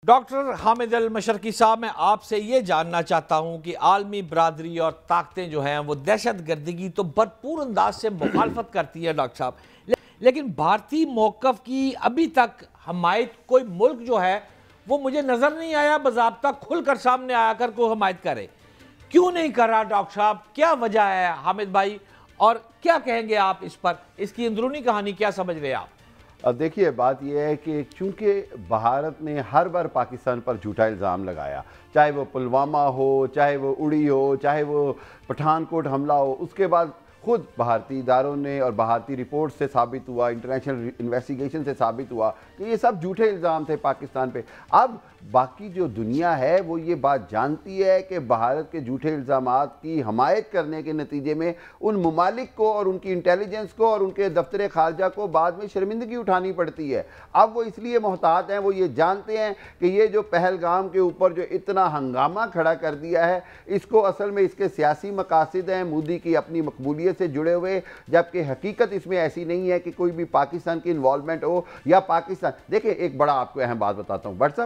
Doctor Hamid المشرقی صاحب، میں آپ سے یہ جاننا چاہتا ہوں کہ عالمی برادری اور طاقتیں جو ہیں وہ دہشت گردگی تو بھرپور انداز سے مخالفت کرتی ہے ڈاکٹر صاحب، لیکن بھارتی موقف کی ابھی تک حمایت کوئی ملک جو ہے وہ مجھے نظر نہیں آیا باضابطہ کھل کر سامنے آیا کر کوئی حمایت کرے۔ کیوں نہیں کر رہا ڈاکٹر صاحب؟ کیا وجہ ہے حامد بھائی، اور کیا کہیں گے آپ اس پر؟ اس کی اندرونی کہانی کیا سمجھ رہے آپ؟ اب دیکھیے، بات یہ ہے کہ چونکہ بھارت نے ہر بار پاکستان پر جھوٹا الزام لگایا، چاہے وہ پلوامہ ہو، چاہے وہ اڑی ہو، چاہے وہ پٹھان کوٹ حملہ ہو، اس کے بعد خود بھارتی اداروں نے اور بھارتی رپورٹ سے ثابت ہوا، انٹرنیشنل انویسٹیگیشن سے ثابت ہوا کہ یہ سب جھوٹے الزام تھے پاکستان پہ۔ اب باقی جو دنیا ہے وہ یہ بات جانتی ہے کہ بھارت کے جھوٹے الزامات کی حمایت کرنے کے نتیجے میں ان ممالک کو اور ان کی انٹیلیجنس کو اور ان کے دفتر خارجہ کو بعد میں شرمندگی اٹھانی پڑتی ہے۔ اب وہ اس لیے محتاط ہیں، وہ یہ جانتے ہیں کہ یہ جو پہلگام کے اوپر جو اتنا ہنگامہ کھڑا کر دیا ہے، اس کو اصل میں اس کے سیاسی مقاصد ہیں، مودی کی اپنی مقبولیت سے جڑے ہوئے، جبکہ حقیقت اس میں ایسی نہیں ہے کہ کوئی بھی پاکستان کی انوالومنٹ ہو یا پاکستان۔ دیکھیں، ایک بڑا آپ کو اہم بات بتاتا ہوں واٹس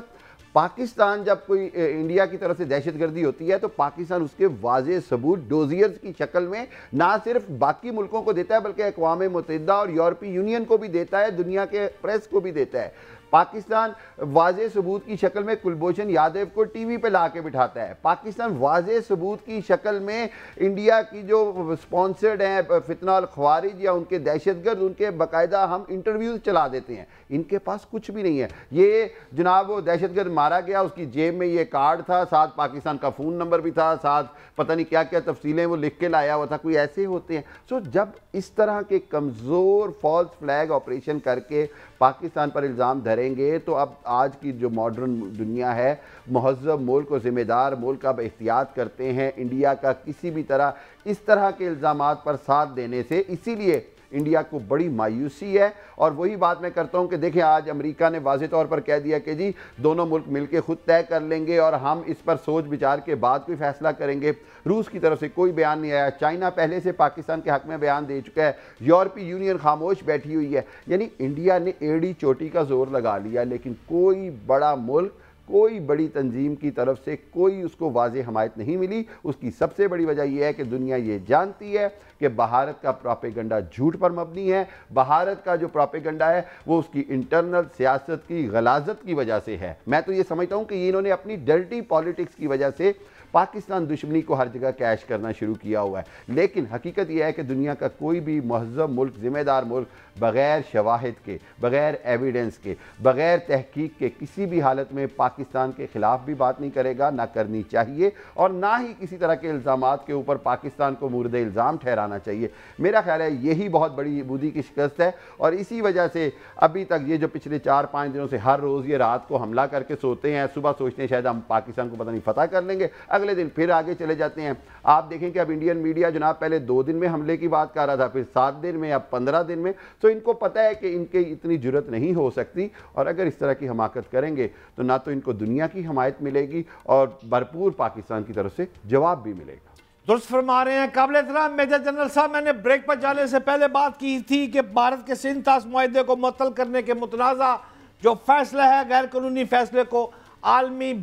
پاکستان جب کوئی انڈیا کی طرف سے دہشت گردی ہوتی ہے تو پاکستان اس کے واضح ثبوت ڈوزیئرز کی شکل میں نہ صرف باقی ملکوں کو دیتا ہے بلکہ اقوام متحدہ اور یورپی یونین کو بھی دیتا ہے، دنیا کے پریس کو بھی دیتا ہے۔ پاکستان واضح ثبوت کی شکل میں کلبھوشن یادیو کو ٹی وی پہ لا کے بٹھاتا ہے۔ پاکستان واضح ثبوت کی شکل میں انڈیا کی جو سپانسرڈ ہیں فتنہ الخوارج یا ان کے دہشت گرد، ان کے باقاعدہ ہم انٹرویوز چلا دیتے ہیں۔ ان کے پاس کچھ بھی نہیں ہے۔ یہ جناب وہ دہشت گرد مارا گیا، اس کی جیب میں یہ کارڈ تھا، ساتھ پاکستان کا فون نمبر بھی تھا، ساتھ پتہ نہیں کیا کیا تفصیلیں وہ لکھ کے لایا ہوا تھا۔ کوئی ایسے ہوتے ہیں؟ جب اس طرح کے کمزور فالس فلیگ آپریشن کر کے پاکستان پر الزام دھریں گے تو اب آج کی جو ماڈرن دنیا ہے، مہذب ملک اور ذمہ دار ملک اب احتیاط کرتے ہیں انڈیا کا کسی بھی طرح اس طرح کے الزامات پر ساتھ دینے سے۔ اسی لیے انڈیا کو بڑی مایوسی ہے، اور وہی بات میں کرتا ہوں کہ دیکھیں، آج امریکہ نے واضح طور پر کہہ دیا کہ جی دونوں ملک مل کے خود طے کر لیں گے اور ہم اس پر سوچ بچار کے بعد کوئی فیصلہ کریں گے۔ روس کی طرف سے کوئی بیان نہیں آیا، چائنا پہلے سے پاکستان کے حق میں بیان دے چکا ہے، یورپی یونین خاموش بیٹھی ہوئی ہے۔ یعنی انڈیا نے ایڑی چوٹی کا زور لگا لیا، لیکن کوئی بڑا ملک، کوئی بڑی تنظیم کی طرف سے کوئی اس کو واضح حمایت نہیں ملی۔ اس کی سب سے بڑی وجہ یہ ہے کہ دنیا یہ جانتی ہے کہ بھارت کا پروپیگنڈا جھوٹ پر مبنی ہے۔ بھارت کا جو پروپیگنڈا ہے وہ اس کی انٹرنل سیاست کی غلاظت کی وجہ سے ہے۔ میں تو یہ سمجھتا ہوں کہ انہوں نے اپنی ڈرٹی پالیٹکس کی وجہ سے پاکستان دشمنی کو ہر جگہ کیش کرنا شروع کیا ہوا ہے۔ لیکن حقیقت یہ ہے کہ دنیا کا کوئی بھی مہذب ملک، ذمہ دار ملک بغیر شواہد کے، بغیر ایویڈنس کے، بغیر تحقیق کے کسی بھی حالت میں پاکستان کے خلاف بھی بات نہیں کرے گا، نہ کرنی چاہیے، اور نہ ہی کسی طرح کے الزامات کے اوپر پاکستان کو مورد الزام ٹھہرانا چاہیے۔ میرا خیال ہے یہی بہت بڑی مودی کی شکست ہے، اور اسی وجہ سے ابھی تک یہ جو پچھلے 4-5 دنوں سے ہر روز یہ رات کو حملہ کر کے سوتے ہیں، صبح سوچتے ہیں شاید ہم پاکستان کو پتہ نہیں فتح کر لیں گے، اگلے دن پھر آگے چلے جاتے ہیں۔ آپ دیکھیں کہ اب انڈین میڈیا جناب پہلے 2 دن میں حملے کی بات کر رہا تھا، پھر 7 دن میں، اب 15 دن میں۔ تو ان کو پتہ ہے کہ ان کے اتنی جرت نہیں ہو سکتی، اور اگر اس طرح کی حماقت کریں گے تو نہ تو ان کو دنیا کی حمایت ملے گی اور بھرپور پاکستان کی طرف سے جواب بھی ملے گا۔ درست فرما رہے ہیں قابل احترام میجر جنرل صاحب۔ میں نے بریک پر جانے سے پہلے بات کی تھی کہ بھارت کے سندھ طاس معاہدے کو معطل کرنے کے متنازع جو فیصلہ ہے، غیر قانونی فیصلے کو عالمی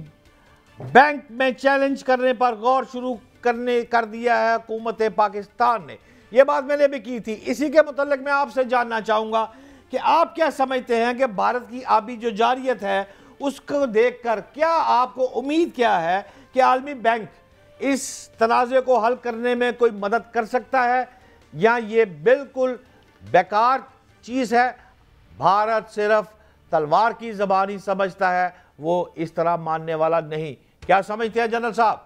بینک میں چیلنج کرنے پر غور شروع کر دیا ہے حکومت پاکستان نے۔ یہ بات میں نے بھی کی تھی۔ اسی کے متعلق میں آپ سے جاننا چاہوں گا کہ آپ کیا سمجھتے ہیں کہ بھارت کی آبی جو جارحیت ہے اس کو دیکھ کر کیا آپ کو امید کیا ہے کہ عالمی بینک اس تنازع کو حل کرنے میں کوئی مدد کر سکتا ہے، یا یہ بالکل بیکار چیز ہے، بھارت صرف تلوار کی زبانی سمجھتا ہے، وہ اس طرح ماننے والا نہیں؟ کیا سمجھتے ہیں جنرل صاحب؟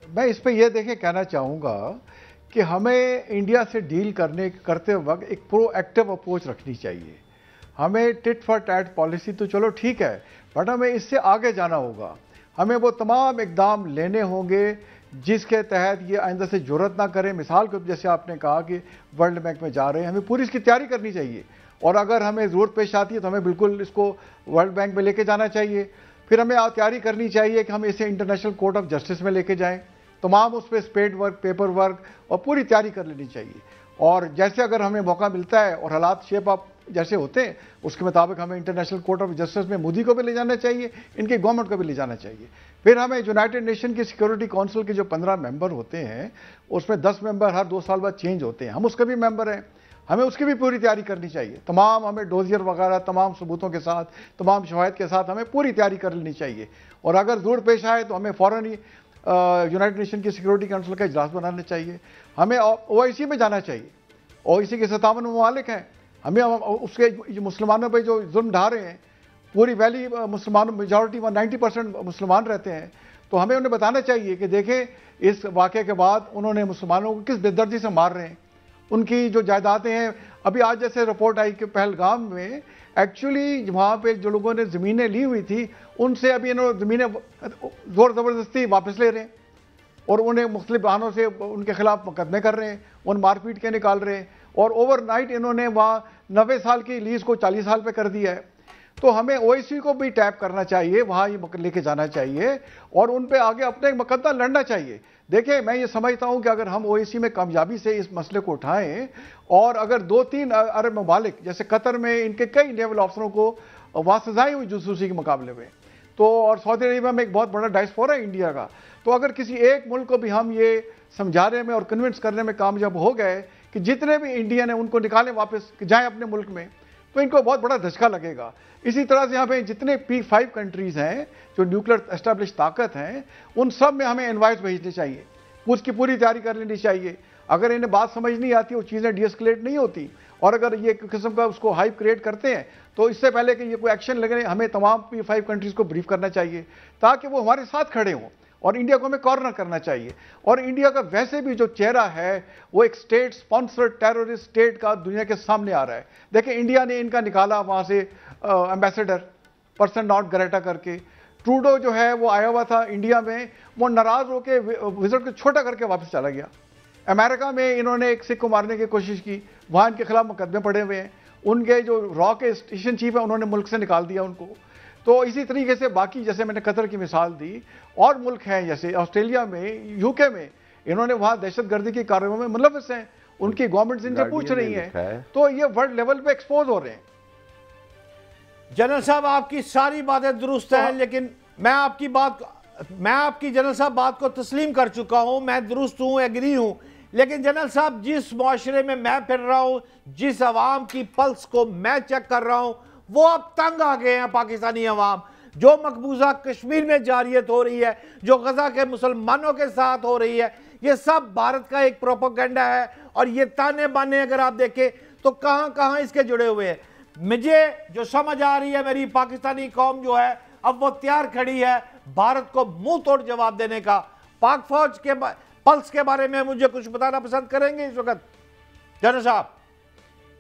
میں اس پہ یہ دیکھیں کہنا چاہوں گا کہ ہمیں انڈیا سے ڈیل کرتے وقت ایک پرو ایکٹیو اپروچ رکھنی چاہیے۔ ہمیں ٹٹ فار ٹیٹ پالیسی تو چلو ٹھیک ہے، بٹ ہمیں اس سے آگے جانا ہوگا۔ ہمیں وہ تمام اقدام لینے ہوں گے جس کے تحت یہ آئندہ سے جرات نہ کریں۔ مثال کے جیسے آپ نے کہا کہ ورلڈ بینک میں جا رہے ہیں، ہمیں پوری اس کی تیاری کرنی چاہیے، اور اگر ہمیں ضرورت پیش آتی ہے تو ہمیں بالکل اس کو ورلڈ بینک میں لے کے جانا چاہیے۔ پھر ہمیں تیاری کرنی چاہیے کہ ہم اسے انٹرنیشنل کورٹ آف جسٹس میں لے کے جائیں، تمام اس پہ اسپیڈ ورک، پیپر ورک اور پوری تیاری کر لینی چاہیے۔ اور جیسے اگر ہمیں موقع ملتا ہے اور حالات شیپ اپ जैसे होते हैं उसके मुताबिक हमें इंटरनेशनल कोर्ट ऑफ जस्टिस में मोदी को भी ले जाना चाहिए, इनकी गवर्नमेंट को भी ले जाना चाहिए। फिर हमें यूनाइटेड नेशन की सिक्योरिटी काउंसिल के जो 15 मेंबर होते हैं उसमें 10 मेंबर हर 2 साल बाद चेंज होते हैं, हम उसके भी मेंबर हैं, हमें उसकी भी पूरी तैयारी करनी चाहिए। तमाम हमें डोजियर वगैरह तमाम सबूतों के साथ, तमाम शवाहिद के साथ हमें पूरी तैयारी कर लेनी चाहिए। और अगर ज़रूरत पेश आए तो हमें फ़ौरन ही यूनाइटेड नेशन की सिक्योरिटी काउंसिल का इजलास बनाना चाहिए, हमें OIC में जाना चाहिए। OIC के 57 ममालिक हैं, हमें उसके मुसलमानों पर जो जुल्म ढा रहे हैं, पूरी वैली मुसलमानों मेजॉरिटी में 90% मुसलमान रहते हैं, तो हमें उन्हें बताना चाहिए कि देखें इस वाक़े के बाद उन्होंने मुसलमानों को किस बेदर्दी से मार रहे हैं, उनकी जो जायदादें हैं। अभी आज जैसे रिपोर्ट आई कि पहलगाम में एक्चुअली वहाँ पे जो लोगों ने ज़मीनें ली हुई थी उनसे अभी इन्होंने ज़मीनें ज़ोर ज़बरदस्ती वापस ले रहे हैं और उन्हें मुख्तलिफ बहानों से उनके खिलाफ मुकदमे कर रहे हैं, उन मारपीट के निकाल रहे हैं, और ओवरनाइट इन्होंने वहाँ 90 साल की लीज़ को 40 साल पे कर दिया है। तो हमें OIC को भी टैप करना चाहिए, वहाँ ये लेके जाना चाहिए और उन पे आगे अपने मुकदमा लड़ना चाहिए। देखिए मैं ये समझता हूँ कि अगर हम OIC में कामयाबी से इस मसले को उठाएं और अगर 2-3 अरब ममालिक जैसे कतर में इनके कई नेवल अफसरों को वहाँ सजाई हुई जासूसी के मुकाबले में, तो और सऊदी अरेबिया में एक बहुत बड़ा डायस्पोरा है इंडिया का, तो अगर किसी एक मुल्क को भी हम ये समझाने में और कन्विंस करने में कामयाब हो गए कि जितने भी इंडियन हैं उनको निकालें वापस कि जाएँ अपने मुल्क में, तो इनको बहुत बड़ा धचका लगेगा। इसी तरह से यहाँ पे जितने P5 कंट्रीज़ हैं जो न्यूक्लियर एस्टेब्लिश ताकत हैं, उन सब में हमें इनवाइस भेजने चाहिए, उसकी पूरी तैयारी कर लेनी चाहिए। अगर इन्हें बात समझ नहीं आती, वो चीज़ें डीएस्केलेट नहीं होती, और अगर ये किस्म का उसको हाइप क्रिएट करते हैं, तो इससे पहले कि ये कोई एक्शन लगे हमें तमाम P5 कंट्रीज़ को ब्रीफ करना चाहिए ताकि वो हमारे साथ खड़े हों, और इंडिया को हमें कॉर्नर करना चाहिए। और इंडिया का वैसे भी जो चेहरा है वो एक स्टेट स्पॉन्सर्ड टेररिस्ट स्टेट का दुनिया के सामने आ रहा है। देखिए इंडिया ने इनका निकाला वहाँ से एम्बेसडर पर्सन नॉट ग्रेटा करके, ट्रूडो जो है वो आया हुआ था इंडिया में, वो नाराज़ होकर विजिट को छोटा करके वापस चला गया। अमेरिका में इन्होंने एक सिख को मारने की कोशिश की, वहाँ इनके खिलाफ मुकदमे पड़े हुए हैं, उनके जो रॉ के स्टेशन चीफ है उन्होंने मुल्क से निकाल दिया उनको। तो इसी तरीके से बाकी जैसे मैंने कतर की मिसाल दी, और मुल्क हैं जैसे ऑस्ट्रेलिया में, UK में, इन्होंने वहाँ दहशतगर्दी की कार्रवाई में मुलव्वस हैं, उनकी गवर्नमेंट इनसे पूछ रही है, तो ये वर्ल्ड लेवल पे एक्सपोज हो रहे हैं। जनरल साहब आपकी सारी बातें दुरुस्त हैं, लेकिन मैं आपकी जनरल साहब बात को तस्लीम कर चुका हूं, मैं दुरुस्त हूं, एग्री हूं, लेकिन जनरल साहब जिस मुआशरे में मैं फिर रहा हूं, जिस अवाम की पल्स को मैं चेक कर रहा हूं, वो अब तंग आ गए हैं पाकिस्तानी अवाम। जो मकबूजा कश्मीर में जारियत हो रही है, जो गजा के मुसलमानों के साथ हो रही है, ये सब भारत का एक प्रोपेगेंडा है, और ये ताने बाने अगर आप देखें तो कहां कहां इसके जुड़े हुए हैं। मुझे जो समझ आ रही है, मेरी पाकिस्तानी कौम जो है अब वो तैयार खड़ी है भारत को मुंह तोड़ जवाब देने का। पाक फौज के पल्स के बारे में मुझे कुछ बताना पसंद करेंगे इस वक्त जनरल साहब?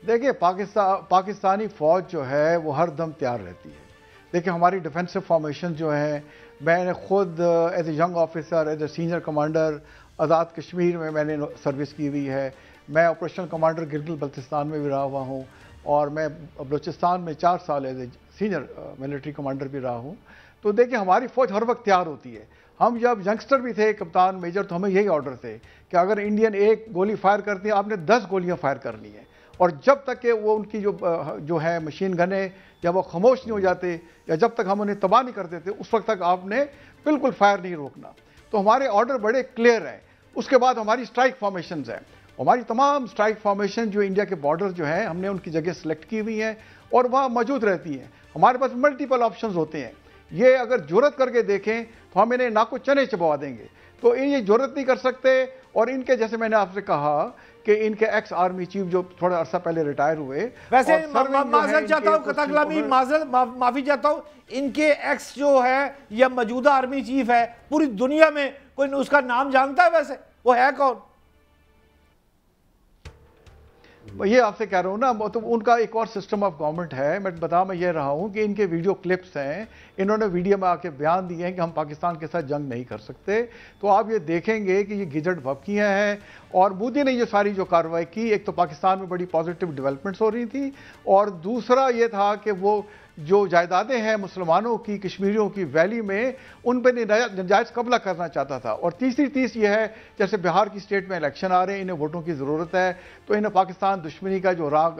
देखिए पाकिस्तानी फ़ौज जो है वो हर दम तैयार रहती है। देखिए हमारी डिफेंसिव फॉर्मेशन जो है, मैंने खुद as a young officer, as a senior commander Azad Kashmir में मैंने सर्विस की हुई है, मैं ऑपरेशनल कमांडर गिलगित बल्तिस्तान में भी रहा हुआ हूँ, और मैं बलूचिस्तान में 4 साल as a senior military commander भी रहा हूँ। तो देखिए हमारी फ़ौज हर वक्त तैयार होती है। हम जब यंगस्टर भी थे कप्तान मेजर, तो हमें यही ऑर्डर थे कि अगर इंडियन एक गोली फायर करती है, आपने 10 गोलियाँ फायर करनी है, और जब तक कि वो उनकी जो है मशीन गने जब वो खामोश नहीं हो जाते, या जब तक हम उन्हें तबाह नहीं कर देते, उस वक्त तक आपने बिल्कुल फायर नहीं रोकना। तो हमारे ऑर्डर बड़े क्लियर हैं। उसके बाद हमारी स्ट्राइक फॉर्मेशन हैं, हमारी तमाम स्ट्राइक फॉर्मेशन जो इंडिया के बॉर्डर जो हैं, हमने उनकी जगह सेलेक्ट की हुई हैं और वहाँ मौजूद रहती हैं। हमारे पास मल्टीपल ऑप्शंस होते हैं। ये अगर जुर्रत करके देखें तो हम इन्हें नाको चने चबवा देंगे, तो ये जुर्रत नहीं कर सकते। और इनके जैसे मैंने आपसे कहा कि इनके एक्स आर्मी चीफ जो थोड़ा अरसा पहले रिटायर हुए, वैसे माजरत चाहता हूं कथा गुलामी, माफी चाहता हूं, इनके एक्स जो है या मौजूदा आर्मी चीफ है, पूरी दुनिया में कोई उसका नाम जानता है? वैसे वो है कौन? ये आपसे कह रहा हूँ ना, तो उनका एक और सिस्टम ऑफ गवर्नमेंट है। मैं ये रहा हूँ कि इनके वीडियो क्लिप्स हैं, इन्होंने वीडियो में आके बयान दिए हैं कि हम पाकिस्तान के साथ जंग नहीं कर सकते। तो आप ये देखेंगे कि ये गिजट भपकियाँ हैं, और मोदी ने ये सारी जो कार्रवाई की, एक तो पाकिस्तान में बड़ी पॉजिटिव डेवलपमेंट्स हो रही थी, और दूसरा ये था कि वो जो जायदादें हैं मुसलमानों की, कश्मीरियों की वैली में, उन पर नाजायज़ कब्जा करना चाहता था। और तीसरी चीज़ ये है, जैसे बिहार की स्टेट में इलेक्शन आ रहे हैं, इन्हें वोटों की ज़रूरत है, तो इन्हें पाकिस्तान दुश्मनी का जो राग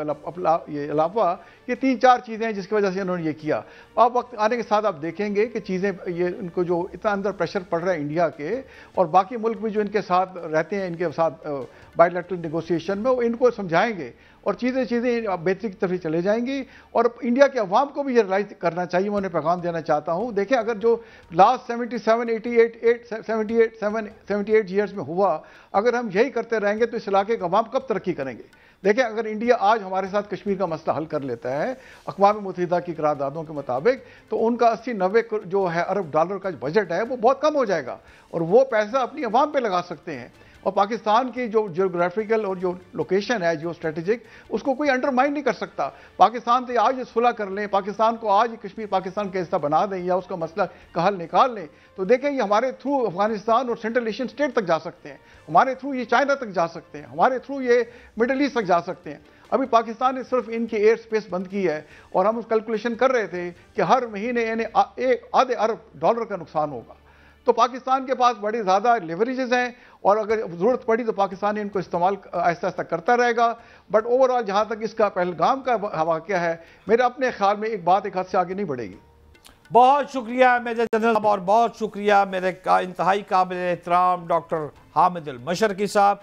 ये अलावा ये 3-4 चीज़ें हैं जिसकी वजह से इन्होंने ये किया। अब वक्त आने के साथ आप देखेंगे कि चीज़ें ये इनको जो इतना अंदर प्रेशर पड़ रहा है इंडिया के और बाकी मुल्क भी जो इनके साथ रहते हैं, इनके साथ बायलैटरल नेगोशिएशन में, वो इनको समझाएंगे और चीज़ें बेहतरी की तरफ चले जाएंगी। और इंडिया के अवाम को भी ये रियलाइज करना चाहिए। मैं उन्हें पैगाम देना चाहता हूँ, देखें अगर जो लास्ट 78 ईयर्स में हुआ, अगर हम यही करते रहेंगे तो इस इलाके के अवाम कब तरक्की करेंगे। देखें अगर इंडिया आज हमारे साथ कश्मीर का मसला हल कर लेता है अक़वाम मुत्तहिदा की करारदादों के मुताबिक, तो उनका 80-90 जो है अरब डॉलर का बजट है वो बहुत कम हो जाएगा और वो पैसा अपनी अवाम पे लगा सकते हैं। और पाकिस्तान की जो जियोग्राफिकल और जो लोकेशन है, जो स्ट्रेटेजिक, उसको कोई अंडरमाइन नहीं कर सकता। पाकिस्तान से आज सुलह कर लें, पाकिस्तान को आज कश्मीर पाकिस्तान का हिस्सा बना दें या उसका मसला का हल निकाल लें, तो देखें ये हमारे थ्रू अफगानिस्तान और सेंट्रल एशियन स्टेट तक जा सकते हैं, हमारे थ्रू ये चाइना तक जा सकते हैं, हमारे थ्रू ये मिडल ईस्ट तक जा सकते हैं। अभी पाकिस्तान ने सिर्फ इनकी एयर स्पेस बंद की है और हम उस कैलकुलेशन कर रहे थे कि हर महीने इन्हें आधे अरब डॉलर का नुकसान होगा। तो पाकिस्तान के पास बड़ी ज़्यादा लेवरेजेस हैं और अगर ज़रूरत पड़ी तो पाकिस्तान इनको इस्तेमाल आहिस्ता आहिस्ता करता रहेगा। बट ओवरऑल जहाँ तक इसका पहलगाम का वाक़या है, मेरे अपने ख्याल में एक बात एक हद से आगे नहीं बढ़ेगी। बहुत शुक्रिया मेजर जनरल साहब और बहुत शुक्रिया मेरे इंतहाई काबिल एहतराम डॉक्टर हामिद अल मशरकी साहब।